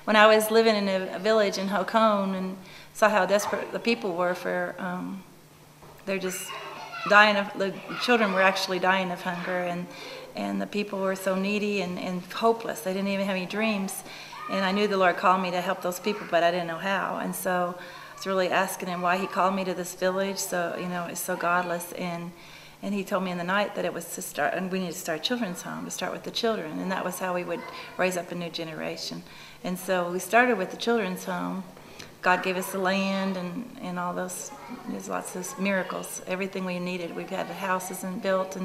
when I was living in a village in Hocone and saw how desperate the people were for, they're just dying of, the children were actually dying of hunger, and the people were so needy and hopeless. They didn't even have any dreams. And I knew the Lord called me to help those people, but I didn't know how. And so I was really asking him why he called me to this village. So, you know, it's so godless. And he told me in the night that it was to start, and we need to start a children's home, to start with the children. And that was how we would raise up a new generation. And so we started with the children's home. God gave us the land and all those, there's lots of miracles, everything we needed. We've had the houses and built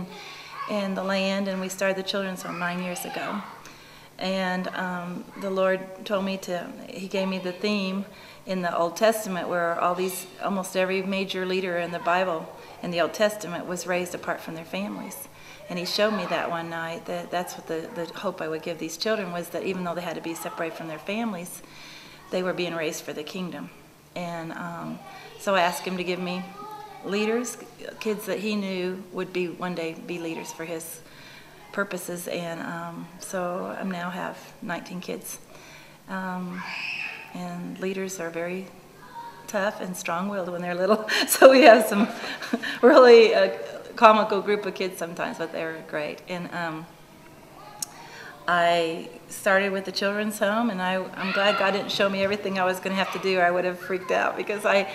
and the land, and we started the children's home 9 years ago. And the Lord told me he gave me the theme in the Old Testament where almost every major leader in the Bible in the Old Testament was raised apart from their families. And he showed me that one night, that's what the hope I would give these children was, that even though they had to be separated from their families, they were being raised for the kingdom. And so I asked him to give me leaders, kids that he knew would one day be leaders for his purposes. And so I now have 19 kids. And leaders are very tough and strong-willed when they're little. So we have some really comical group of kids sometimes, but they're great. And I started with the children's home, and I'm glad God didn't show me everything I was going to have to do, or I would have freaked out, because I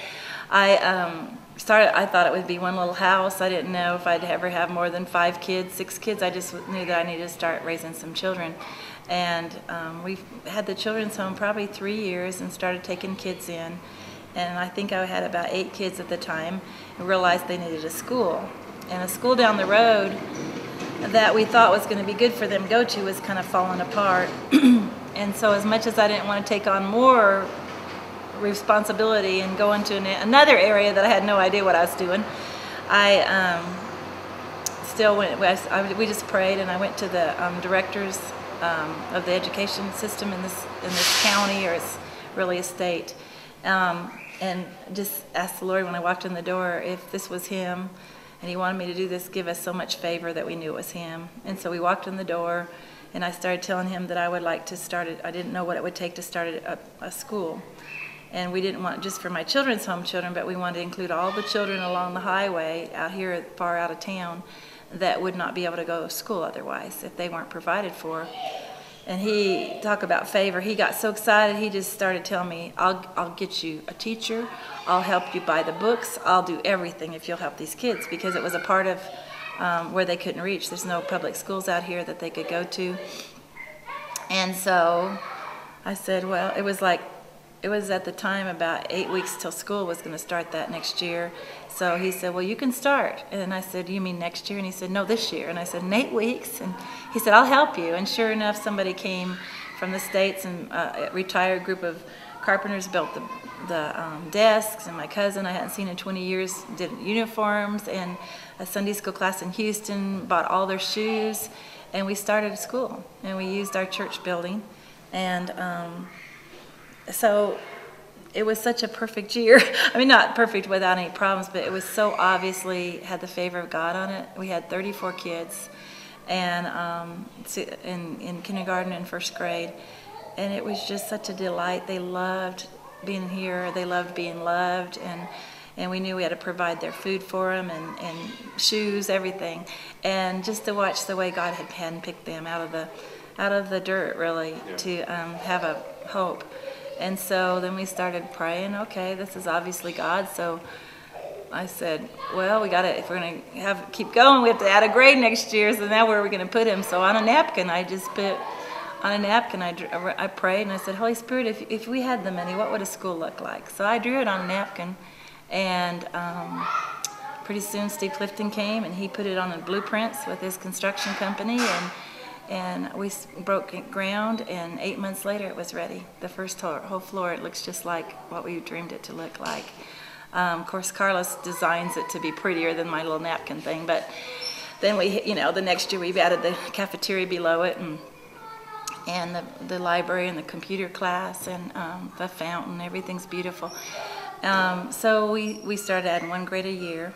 thought it would be one little house. I didn't know if I'd ever have more than 5 kids, 6 kids. I just knew that I needed to start raising some children. And we've had the children's home probably 3 years and started taking kids in. And I think I had about 8 kids at the time and realized they needed a school. And a school down the road that we thought was going to be good for them to go to was kind of falling apart. And so as much as I didn't want to take on more responsibility and go into another area that I had no idea what I was doing, I still went. We just prayed, and I went to the directors of the education system in this county, or it's really a state, and just asked the Lord when I walked in the door if this was him, and he wanted me to do this, give us so much favor that we knew it was him. And so we walked in the door, and I started telling him that I would like to start it. I didn't know what it would take to start a school. And we didn't want just for my children's home children, but we wanted to include all the children along the highway out here far out of town that would not be able to go to school otherwise if they weren't provided for. And he, talk about favor, he got so excited, he just started telling me, I'll get you a teacher, I'll help you buy the books, I'll do everything if you'll help these kids, because it was a part of where they couldn't reach. There's no public schools out here that they could go to. And so I said, well, it was at the time about 8 weeks till school was going to start that next year. So he said, well, you can start. And I said, you mean next year? And he said, no, this year. And I said, in 8 weeks? And he said, I'll help you. And sure enough, somebody came from the States, and a retired group of carpenters built the desks, and my cousin I hadn't seen in 20 years did uniforms, and a Sunday school class in Houston bought all their shoes, and we started a school, and we used our church building. And so it was such a perfect year. I mean, not perfect without any problems, but it was so obviously had the favor of God on it. We had 34 kids, and in kindergarten and first grade, and it was just such a delight. They loved being here. They loved being loved, and we knew we had to provide their food for them, and shoes, everything, and just to watch the way God had handpicked them out of the dirt, really, to have a hope. And so then we started praying, okay, this is obviously God. So I said, well, we got to, if we're going to keep going, we have to add a grade next year. So now where are we going to put him? So on a napkin, I prayed, and I said, Holy Spirit, if we had the money, what would a school look like? So I drew it on a napkin, and pretty soon Steve Clifton came, and he put it on the blueprints with his construction company, and we broke ground, and 8 months later it was ready. The first whole floor, it looks just like what we dreamed it to look like. Of course, Carlos designs it to be prettier than my little napkin thing, but then the next year we've added the cafeteria below it, and the library and the computer class, and the fountain. Everything's beautiful. So we started adding 1 grade a year.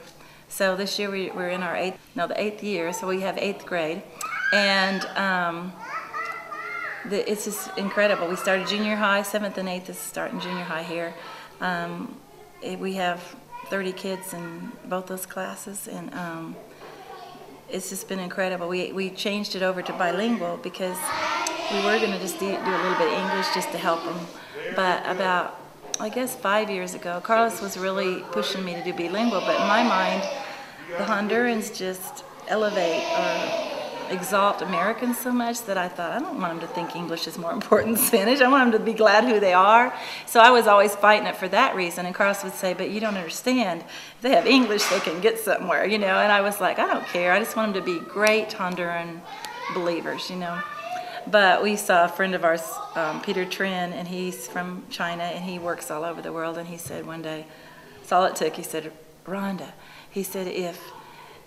So this year we're in our the 8th year, so we have 8th grade. And it's just incredible. We started junior high, 7th and 8th is starting junior high here. We have 30 kids in both those classes, and it's just been incredible. We changed it over to bilingual because we were going to just do a little bit of English just to help them. But about, I guess, 5 years ago, Carlos was really pushing me to do bilingual, but in my mind, the Hondurans just elevate or exalt Americans so much that I thought, I don't want them to think English is more important than Spanish. I want them to be glad who they are. So I was always fighting it for that reason. And Carlos would say, but you don't understand. If they have English, they can get somewhere, you know. And I was like, I don't care. I just want them to be great Honduran believers, you know. But we saw a friend of ours, Peter Trin, and he's from China, and he works all over the world. And he said one day, that's all it took. He said, Rhonda, he said,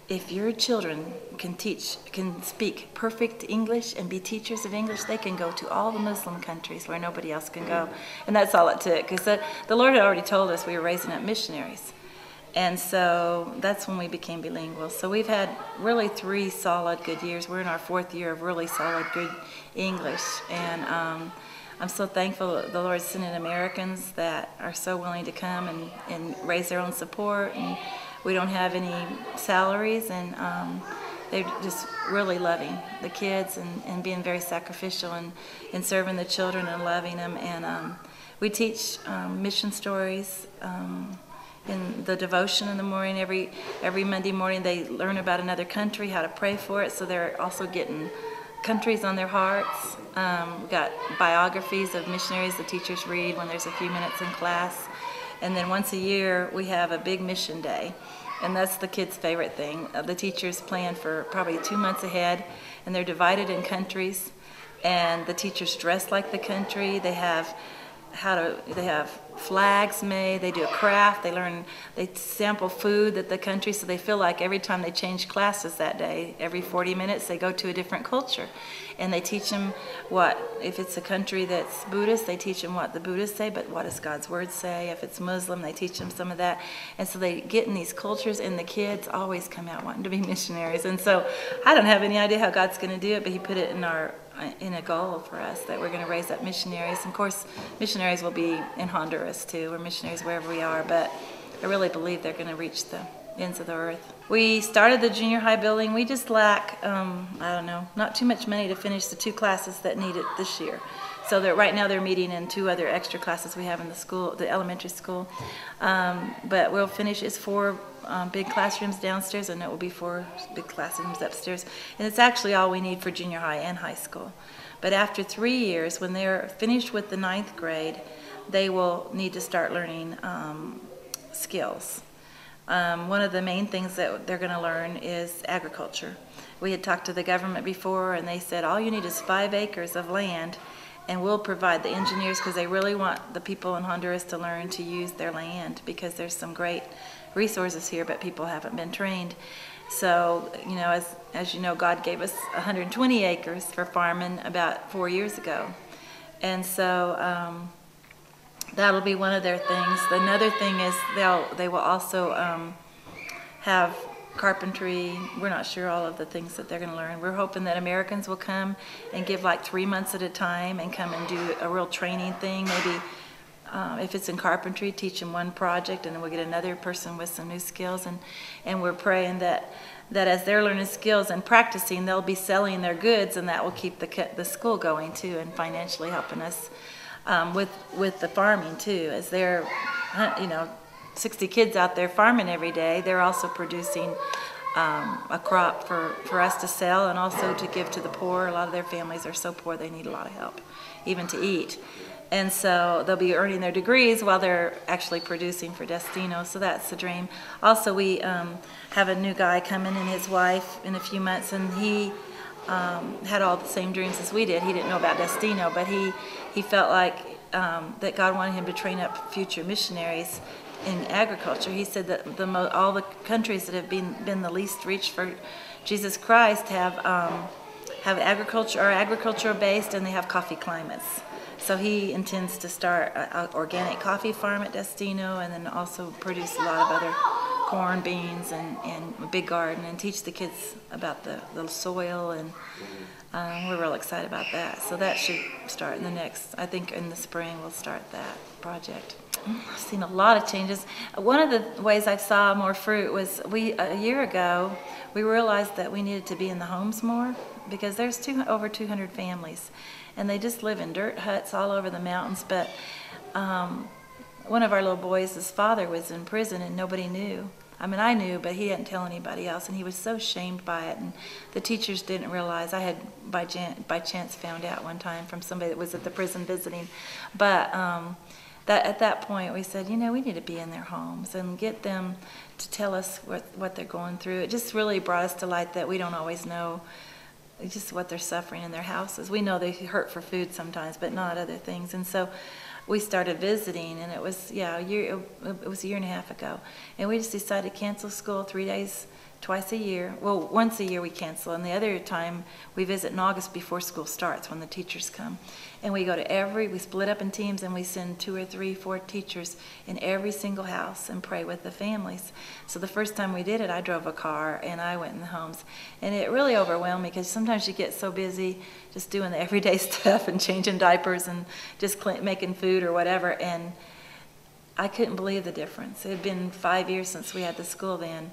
if your children can speak perfect English and be teachers of English, they can go to all the Muslim countries where nobody else can go. And that's all it took, because the Lord had already told us we were raising up missionaries. And so that's when we became bilingual. So we've had really 3 solid good years. We're in our 4th year of really solid good English. And I'm so thankful the Lord's sending Americans that are so willing to come and raise their own support. And we don't have any salaries, and they're just really loving the kids and being very sacrificial and serving the children and loving them. And we teach mission stories in the devotion in the morning. Every Monday morning they learn about another country, how to pray for it, so they're also getting countries on their hearts. We've got biographies of missionaries the teachers read when there's a few minutes in class. And then once a year, we have a big mission day. And that's the kids' favorite thing. The teachers plan for probably 2 months ahead, and they're divided in countries. And the teachers dress like the country. They have flags made, they do a craft, they sample food that the country, so they feel like every time they change classes that day, every 40 minutes they go to a different culture. And they teach them if it's a country that's Buddhist, they teach them what the Buddhists say, but what does God's word say? If it's Muslim, they teach them some of that. And so they get in these cultures, and the kids always come out wanting to be missionaries. And so I don't have any idea how God's going to do it, but he put it in a goal for us that we're going to raise up missionaries. And of course, missionaries will be in Honduras too. We're missionaries wherever we are, but I really believe they're going to reach the ends of the earth. We started the junior high building. We just lack, I don't know, not too much money to finish the 2 classes that need it this year. So right now they're meeting in 2 other extra classes we have in the school, the elementary school. But we'll finish. It's 4 big classrooms downstairs, and it will be 4 big classrooms upstairs. And it's actually all we need for junior high and high school. But after 3 years, when they're finished with the 9th grade, they will need to start learning skills. One of the main things that they're going to learn is agriculture. We had talked to the government before, and they said all you need is 5 acres of land, and we'll provide the engineers, because they really want the people in Honduras to learn to use their land, because there's some great resources here, but people haven't been trained. So, you know, as you know, God gave us 120 acres for farming about 4 years ago. And so that'll be one of their things. Another thing is they will also have carpentry. We're not sure all of the things that they're going to learn. We're hoping that Americans will come and give like 3 months at a time and come and do a real training thing. Maybe if it's in carpentry, teach them one project, and then we'll get another person with some new skills. And we're praying that as they're learning skills and practicing, they'll be selling their goods, and that will keep the school going too, and financially helping us with the farming too. As they're, 60 kids out there farming every day, they're also producing a crop for us to sell and also to give to the poor. A lot of their families are so poor they need a lot of help, even to eat. And so they'll be earning their degrees while they're actually producing for Destino, so that's the dream. Also, we have a new guy coming and his wife in a few months, and he had all the same dreams as we did. He didn't know about Destino, but he felt like that God wanted him to train up future missionaries in agriculture. He said that all the countries that have been the least reached for Jesus Christ have agriculture, are agricultural based, and they have coffee climates. So he intends to start an organic coffee farm at Destino, and then also produce a lot of other corn, beans, and a big garden, and teach the kids about the soil, and we're real excited about that. So that should start in the next, I think in the spring we'll start that project. I've seen a lot of changes. One of the ways I saw more fruit was a year ago, we realized that we needed to be in the homes more, because there's over 200 families, and they just live in dirt huts all over the mountains. But one of our little boys, his father was in prison, and nobody knew. I mean, I knew, but he didn't tell anybody else, and he was so shamed by it, and the teachers didn't realize. I had by chance found out one time from somebody that was at the prison visiting. But at that point we said, we need to be in their homes and get them to tell us what they're going through. It just really brought us to light that we don't always know just what they're suffering in their houses. We know they hurt for food sometimes, but not other things. And so we started visiting, and it was a year and a half ago, and we just decided to cancel school 3 days twice a year. Well, once a year we cancel, and the other time we visit in August before school starts when the teachers come. And we go to we split up in teams, and we send 2 or 3, 4 teachers in every single house and pray with the families. So the first time we did it, I drove a car and I went in the homes, and it really overwhelmed me, because sometimes you get so busy just doing the everyday stuff and changing diapers and just making food or whatever, and I couldn't believe the difference. It had been 5 years since we had the school then.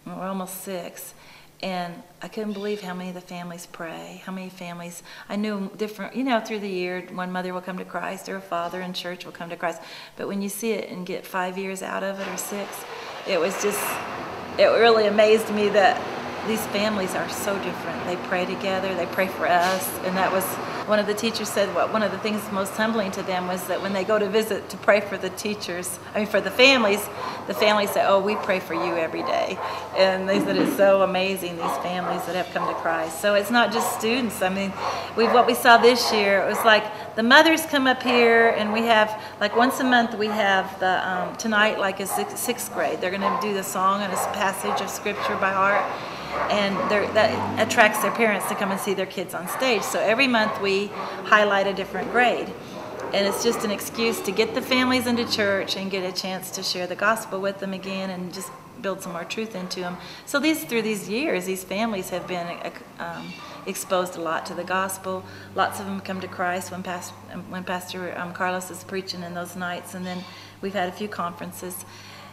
We're almost 6, and I couldn't believe how many of the families pray, how many families. I knew different, through the year, one mother will come to Christ, or a father in church will come to Christ, but when you see it and get 5 years out of it, or 6, it really amazed me that these families are so different. They pray together, they pray for us, and that was, one of the teachers said one of the things most humbling to them was that when they go to visit to pray for the teachers, for the families say, "Oh, we pray for you every day." And they said it's so amazing, these families that have come to Christ. So it's not just students. I mean, what we saw this year, it was like the mothers come up here, and we have, like once a month, we have tonight, like a sixth grade. They're going to do the song and a passage of scripture by heart. And that attracts their parents to come and see their kids on stage. So every month we highlight a different grade. And it's just an excuse to get the families into church and get a chance to share the gospel with them again and just build some more truth into them. So through these years, these families have been exposed a lot to the gospel. Lots of them come to Christ when Pastor Carlos is preaching in those nights. And then we've had a few conferences.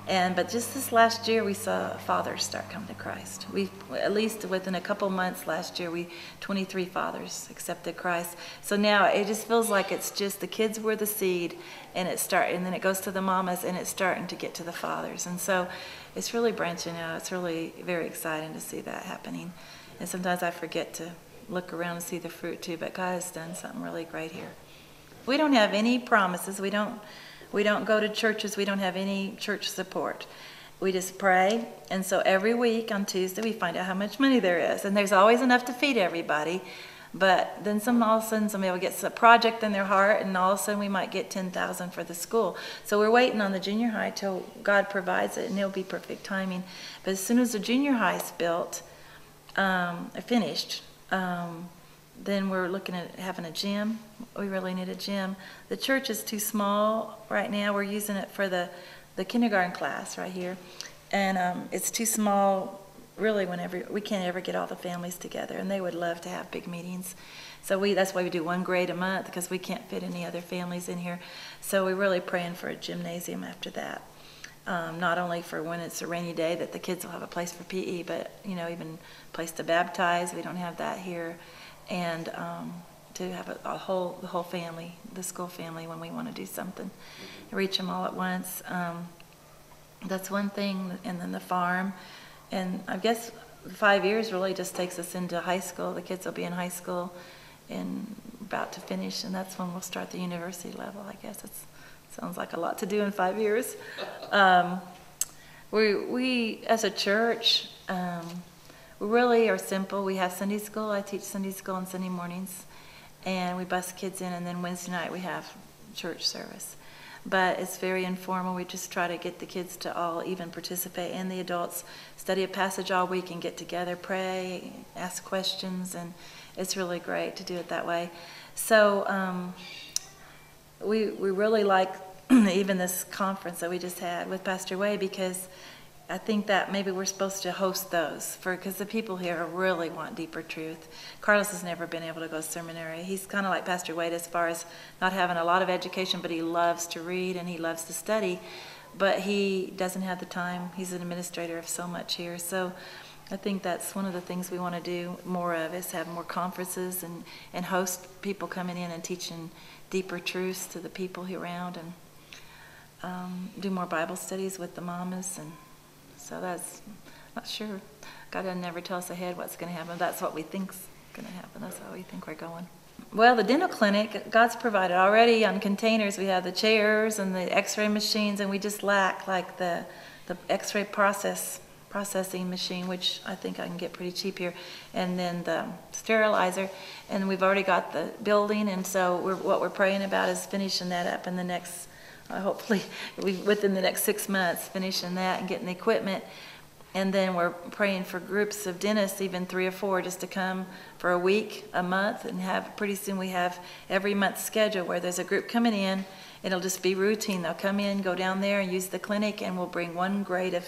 But just this last year, we saw fathers start coming to Christ. At least within a couple months last year, 23 fathers accepted Christ. So now it just feels like it's just the kids were the seed, and then it goes to the mamas, and it's starting to get to the fathers. And so it's really branching out. It's really very exciting to see that happening. And sometimes I forget to look around and see the fruit too, but God has done something really great here. We don't have any promises. We don't go to churches. We don't have any church support. We just pray. And so every week on Tuesday, we find out how much money there is. And there's always enough to feed everybody. But then all of a sudden, somebody will get a project in their heart, and all of a sudden we might get $10,000 for the school. So we're waiting on the junior high till God provides it, and it'll be perfect timing. But as soon as the junior high is built, finished, then we're looking at having a gym. We really need a gym. The church is too small right now. We're using it for the kindergarten class right here. And it's too small, really, we can't ever get all the families together. And they would love to have big meetings. So that's why we do 1 grade a month, because we can't fit any other families in here. So we're really praying for a gymnasium after that. Not only for when it's a rainy day that the kids will have a place for PE, but, even a place to baptize. We don't have that here. And to have the whole family, the school family, when we want to do something, reach them all at once. That's one thing. And then the farm, and I guess 5 years really just takes us into high school. The kids will be in high school and about to finish, and that's when we'll start the university level. I guess it sounds like a lot to do in 5 years. We as a church. We really are simple. We have Sunday school. I teach Sunday school on Sunday mornings, and we bus kids in, and then Wednesday night we have church service. But it's very informal. We just try to get the kids to all even participate, and the adults study a passage all week and get together, pray, ask questions, and it's really great to do it that way. So we really like even this conference that we just had with Pastor Way, because I think that maybe we're supposed to host those because the people here really want deeper truth. Carlos has never been able to go to seminary. He's kind of like Pastor Wade as far as not having a lot of education, but he loves to read and he loves to study, but he doesn't have the time. He's an administrator of so much here. So I think that's one of the things we want to do more of, is have more conferences and host people coming in and teaching deeper truths to the people here around, and do more Bible studies with the mamas. And so that's, not sure. God doesn't never tell us ahead what's going to happen. That's what we think's going to happen. That's how we think we're going. Well, the dental clinic, God's provided already on containers. We have the chairs and the x-ray machines, and we just lack like the x-ray processing machine, which I think I can get pretty cheap here, and then the sterilizer. And we've already got the building, and so what we're praying about is finishing that up in the next, hopefully within the next 6 months, finishing that and getting the equipment. And then we're praying for groups of dentists, even 3 or 4, just to come for a week, a month, and pretty soon we have every month schedule where there's a group coming in. It'll just be routine. They'll come in, go down there and use the clinic, and we'll bring one grade of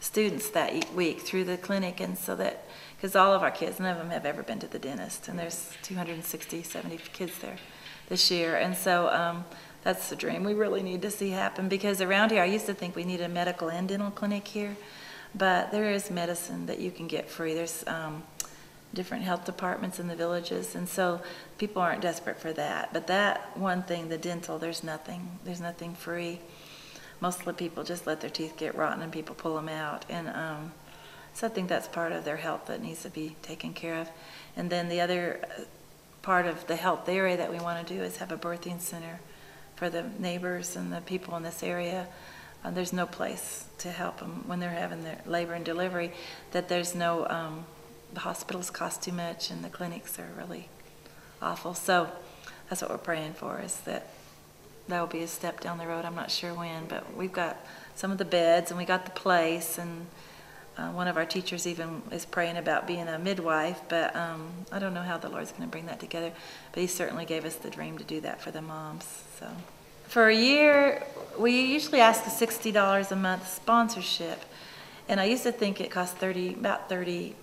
students that week through the clinic. And so that, because all of our kids, none of them have ever been to the dentist, and there's 260, 70 kids there this year. And so that's the dream we really need to see happen, because around here I used to think we need a medical and dental clinic here, but there is medicine that you can get free. There's different health departments in the villages, and so people aren't desperate for that. But that one thing, the dental, there's nothing free. Most of the people just let their teeth get rotten and people pull them out. And so I think that's part of their health that needs to be taken care of. And then the other part of the health area that we want to do is have a birthing center for the neighbors and the people in this area. There's no place to help them when they're having their labor and delivery, that there's no, the hospitals cost too much and the clinics are really awful. So that's what we're praying for, is that will be a step down the road. I'm not sure when, but we've got some of the beds and we got the place, and one of our teachers even is praying about being a midwife, but I don't know how the Lord's going to bring that together, but he certainly gave us the dream to do that for the moms. So for a year, we usually ask for $60 a month sponsorship, and I used to think it cost about $30,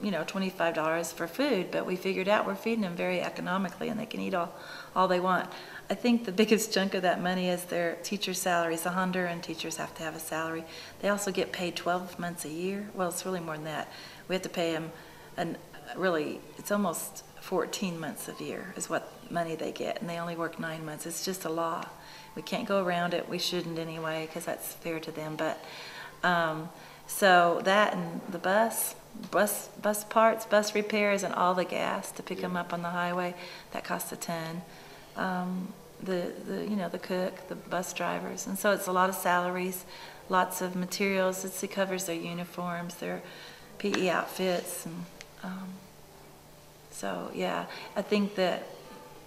$25 for food, but we figured out we're feeding them very economically and they can eat all they want. I think the biggest chunk of that money is their teacher salaries. The Honduran teachers have to have a salary. They also get paid 12 months a year. Well, it's really more than that. We have to pay them, and really, it's almost 14 months a year is what money they get, and they only work 9 months. It's just a law. We can't go around it. We shouldn't anyway, because that's fair to them. But so that, and the bus parts, bus repairs, and all the gas to pick them up on the highway, that costs a ton. The cook, the bus drivers, and so it's a lot of salaries, lots of materials. It covers their uniforms, their PE outfits, and so yeah, I think that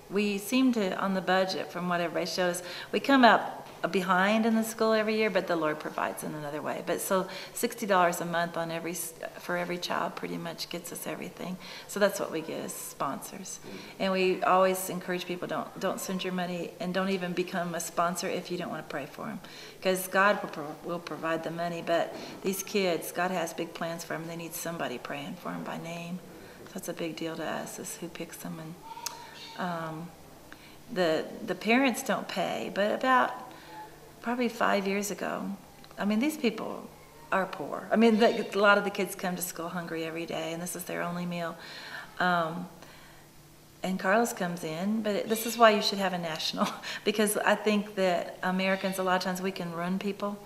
we seem to, on the budget, from what everybody shows, we come out behind in the school every year, but the Lord provides in another way. But so $60 a month for every child pretty much gets us everything. So that's what we get as sponsors. And we always encourage people, don't send your money, and don't even become a sponsor if you don't want to pray for them, because God will provide the money. But these kids, God has big plans for them. They need somebody praying for them by name. So it's a big deal to us, is who picks them. And the parents don't pay, but about probably 5 years ago, I mean, these people are poor. I mean, a lot of the kids come to school hungry every day, and this is their only meal. And Carlos comes in, but this is why you should have a national, because I think that Americans, a lot of times, we can run people.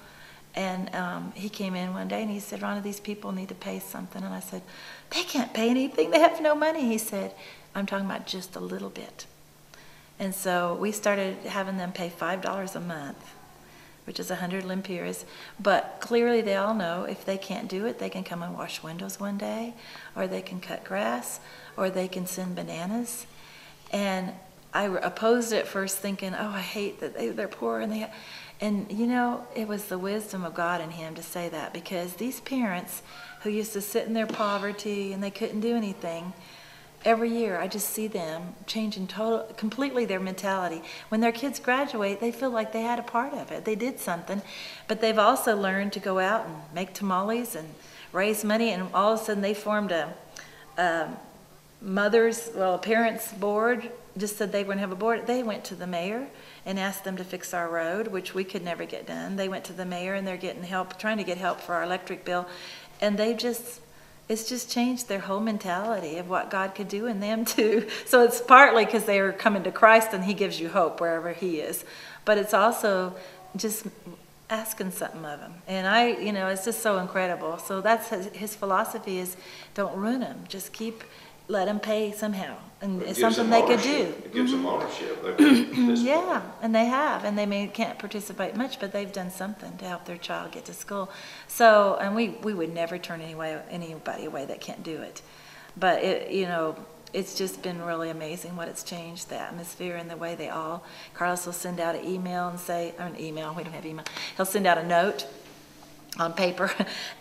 And he came in one day and he said, "Rhonda, these people need to pay something." And I said, "They can't pay anything. They have no money." He said, "I'm talking about just a little bit." And so we started having them pay $5 a month, which is 100 lempiras. But clearly they all know if they can't do it, they can come and wash windows one day, or they can cut grass, or they can send bananas. And I opposed it at first, thinking, "Oh, I hate that they're poor." And it was the wisdom of God in him to say that, because these parents who used to sit in their poverty and they couldn't do anything, every year I just see them changing completely their mentality. When their kids graduate, they feel like they had a part of it. They did something, but they've also learned to go out and make tamales and raise money, and all of a sudden they formed a parents board. Just said they were going to have a board. They went to the mayor and asked them to fix our road, which we could never get done. They went to the mayor and they're getting help, trying to get help for our electric bill, and it's just changed their whole mentality of what God could do in them too. So it's partly because they are coming to Christ and He gives you hope wherever He is, but it's also just asking something of Him. And it's just so incredible. So that's his philosophy is, don't ruin them. Just let them pay somehow. And it's something they could do. It gives them ownership. Yeah, and they have. And they can't participate much, but they've done something to help their child get to school. So, and we would never turn anybody away that can't do it. But, it's just been really amazing what it's changed, the atmosphere and the way Carlos will send out an email and say, we don't have email. He'll send out a note on paper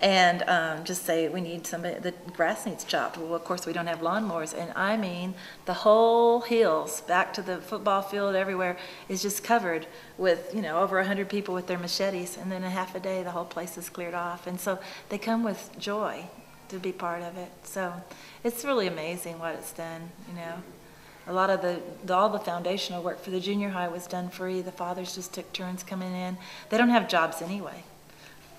and just say, we need somebody, the grass needs chopped. Well, of course we don't have lawnmowers, and I mean the whole hills back to the football field everywhere is just covered with over 100 people with their machetes, and then in half a day the whole place is cleared off. And so they come with joy to be part of it. So it's really amazing what it's done. A lot of all the foundational work for the junior high was done free. The fathers just took turns coming in. They don't have jobs anyway.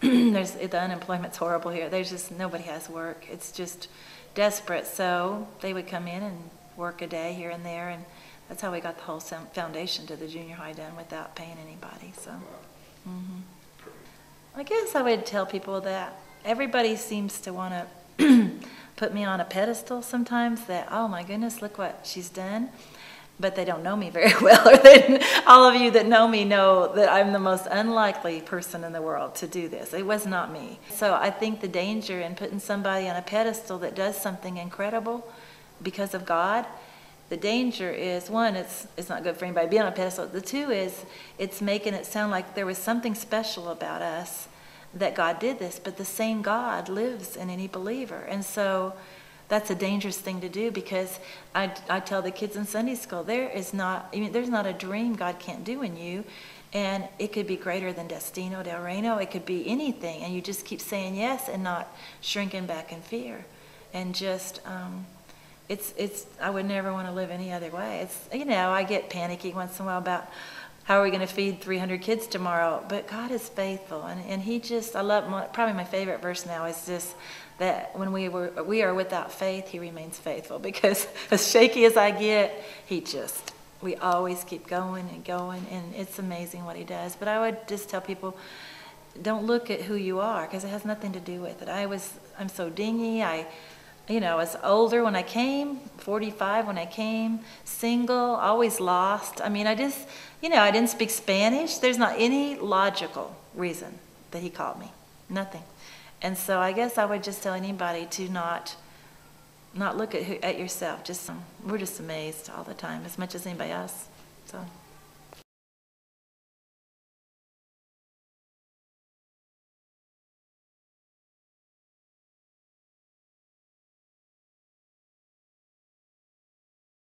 The unemployment's horrible here. Nobody has work. It's just desperate. So they would come in and work a day here and there, and that's how we got the whole foundation to the junior high done without paying anybody. So I guess I would tell people that everybody seems to want to put me on a pedestal sometimes, that, oh my goodness, look what she's done. But they don't know me very well. All of you that know me know that I'm the most unlikely person in the world to do this. It was not me. So I think the danger in putting somebody on a pedestal that does something incredible because of God, the danger is, one, it's not good for anybody to be on a pedestal. The two is, it's making it sound like there was something special about us, that God did this, but the same God lives in any believer. And so that's a dangerous thing to do, because I tell the kids in Sunday school, there's not a dream God can't do in you, and it could be greater than Destino del Reino. It could be anything, and you just keep saying yes and not shrinking back in fear. And just I would never want to live any other way. I get panicky once in a while about how are we going to feed 300 kids tomorrow, but God is faithful, and I love, probably my favorite verse now is this, that when we are without faith, He remains faithful, because as shaky as I get, we always keep going and going, and it's amazing what He does. But I would just tell people, don't look at who you are, because it has nothing to do with it. I'm so dingy. I was older when I came, 45 when I came, single, always lost. I didn't speak Spanish. There's not any logical reason that He called me. Nothing. And so I guess I would just tell anybody to not look at yourself. We're just amazed all the time, as much as anybody else. So.